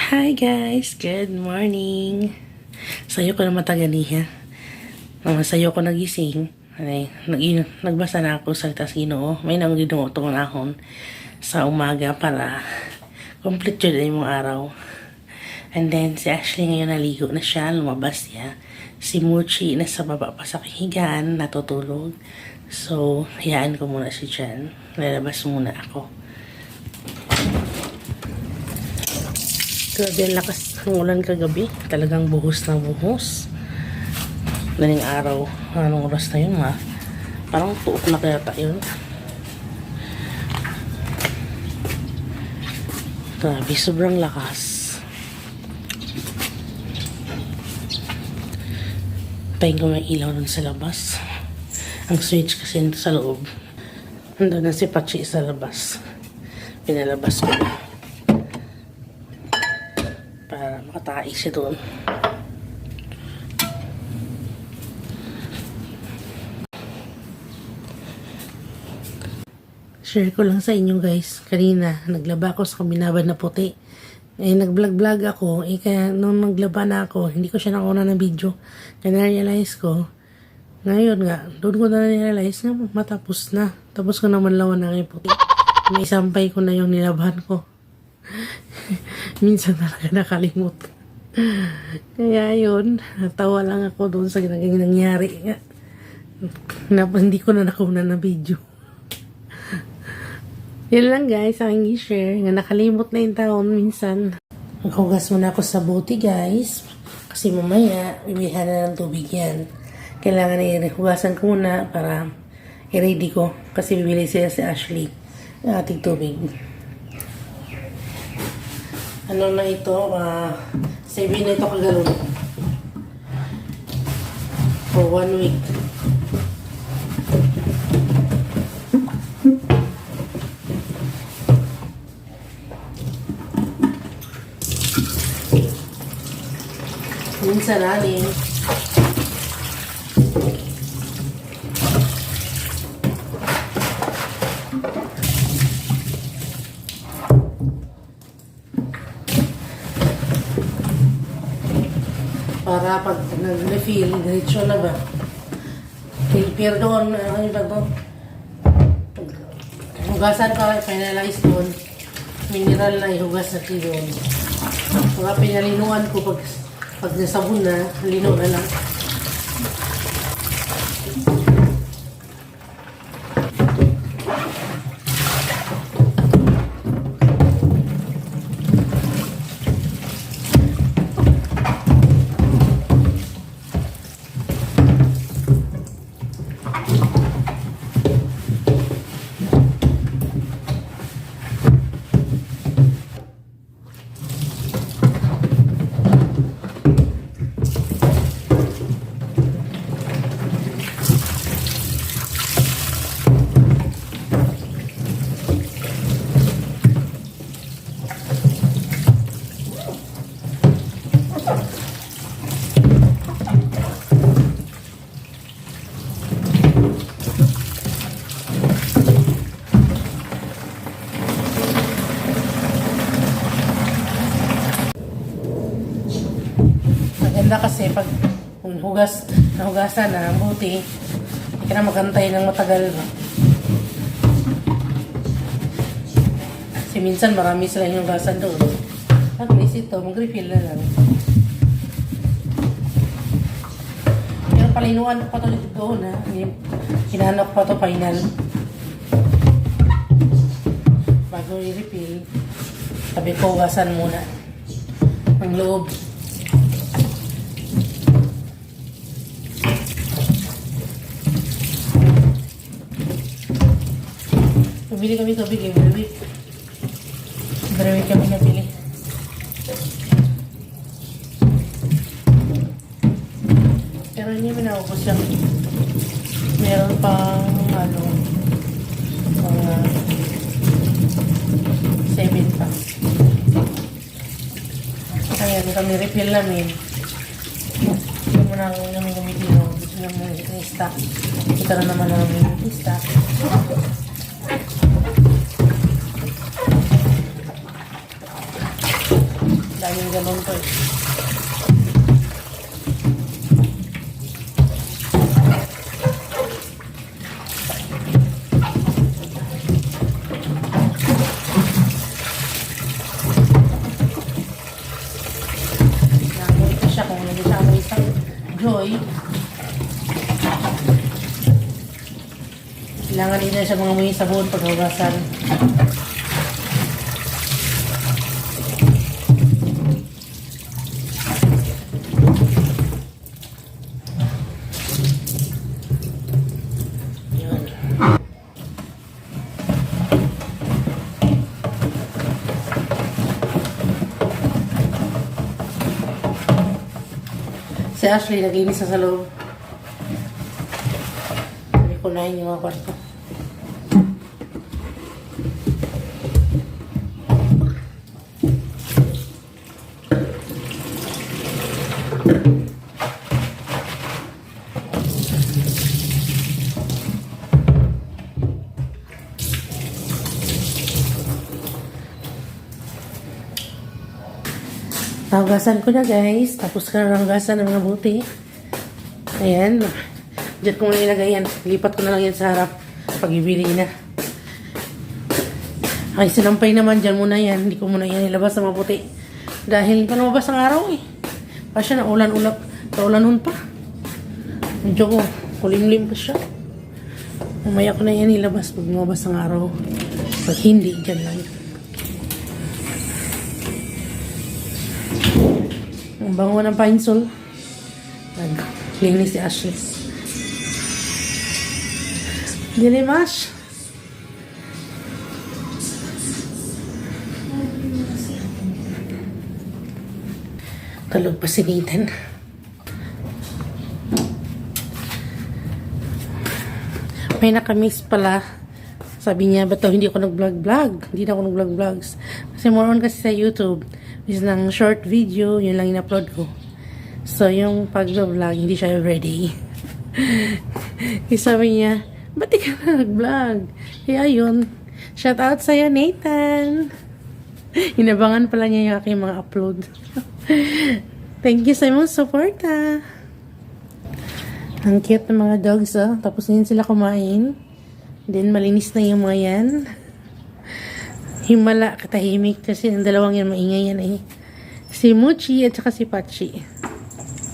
Hi guys! Good morning! Sayo ko na mataganiha. Sayo ko nagising. Nagbasa na ako sa litas Ginoo. May nang Ginoo itong nahon sa umaga para complete yun ay mong araw. And then si Ashley ngayon naligo na siya. Lumabas niya. Si Muchi nasa baba pa sa higaan. Natutulog. So, hayaan ko muna siya dyan. Lalabas muna ako. Grabe ang lakas ng ulan kagabi. Talagang buhos na buhos. Daling araw. Anong oras na yun ha? Parang tuok na kaya tayo. Grabe, sobrang lakas. Tayin ko may ilaw dun sa labas. Ang switch kasi nito sa loob. Nandun na si Pachi sa labas. Pinalabas ko na. Para makatai siya doon. Share ko lang sa inyo guys. Kanina, naglaba ako sa kaminabad na puti. Nag-vlog ako. Kaya nung naglaba na ako, hindi ko siya nakuna ng video. Kaya na-realize ko. Ngayon nga, doon ko na-realize nga matapos na. Tapos ko naman lawan na yung puti. May isampay ko na yung nilabahan ko. Minsan talaga nakalimot. Kaya yun, natawa lang ako doon sa nangyari. Hindi ko na nakuna na video. Yun lang guys, aking i-share. Nakalimot na yung taon minsan. Maghugas muna ako sa buti guys. Kasi mamaya, bibigyan na ng tubig yan. Kailangan i-hugasan ko muna para i-ready ko. Kasi bibili siya si Ashley ng ating tubig. Ano na ito? 7 na ito kagalon. For 1 week. Minsan alin. Para pag nag-refill, diretso na ba? Pero doon, ano ba ito? Hugasan ka, finalize doon. Mineral na ihugas na doon. Mga pinalinuan ko pag nasabon na, lino na lang. Maganda kasi pag nahugasan na ang buti, hindi ka na magantay ng matagal. Kasi minsan marami sila yung hugasan doon. At least ito, mag-refill na lang. Pero palinuan ko pa ito dito doon ha. Hinanok pa ito final. Bago i-refill, sabi ko hugasan muna ang loob. Bili kami tubig eh, every week kami nabili. Pero hindi mo naubos yung meron pang ano, mga 7 pa. Ayan, kami refill namin. Hindi mo na namin gamitin yung stock. Ito na naman namin yung stock. Daming galon to eh. Namoy ko siya kung nag-isama isang joy. Kailangan din na siya mga may sabon paghugasan. Si Ashley, naglinis na sa loob. Sabi ko na yung mga kwarto. Hugasan ko na guys. Tapos ka na hugasan ng mga buti. Ayan. Diyan ko na ilagay yan. Lipat ko na lang yan sa harap. Pag-ibili na. Ay, sinampay naman dyan muna yan. Hindi ko muna yan ilabas sa maputi. Dahil pa lumabas ang araw eh. Pa siya na ulan-ulap. Kaulanon pa. Medyo ko. Kulimlim pa siya. Mamaya ko na yan ilabas pag lumabas ang araw. Pag hindi, dyan lang. Ang bango ng pine sol. Nag-linis si Ashley. Dilimas. Talog pa si Nathan. May nakamiss pala. Sabi niya, ba't daw hindi ako nag-vlog-vlog? Hindi na ako nag-vlog-vlogs. Kasi more on kasi sa YouTube. Is ng short video, yun lang in-upload ko. So, yung pag-vlog, hindi siya everyday. Sabi niya, ba't di ka na nag-vlog? Kaya yun. Shout out sa'yo, Nathan. Inabangan pala niya yung aking mga upload. Thank you sa iyong support, ah. Ang cute ng mga dogs, ah. Tapos din sila kumain. Then, malinis na yung mga yan. Himala, katahimik kasi ang dalawang yan maingay yan eh. Si Muchi at saka si Pachi.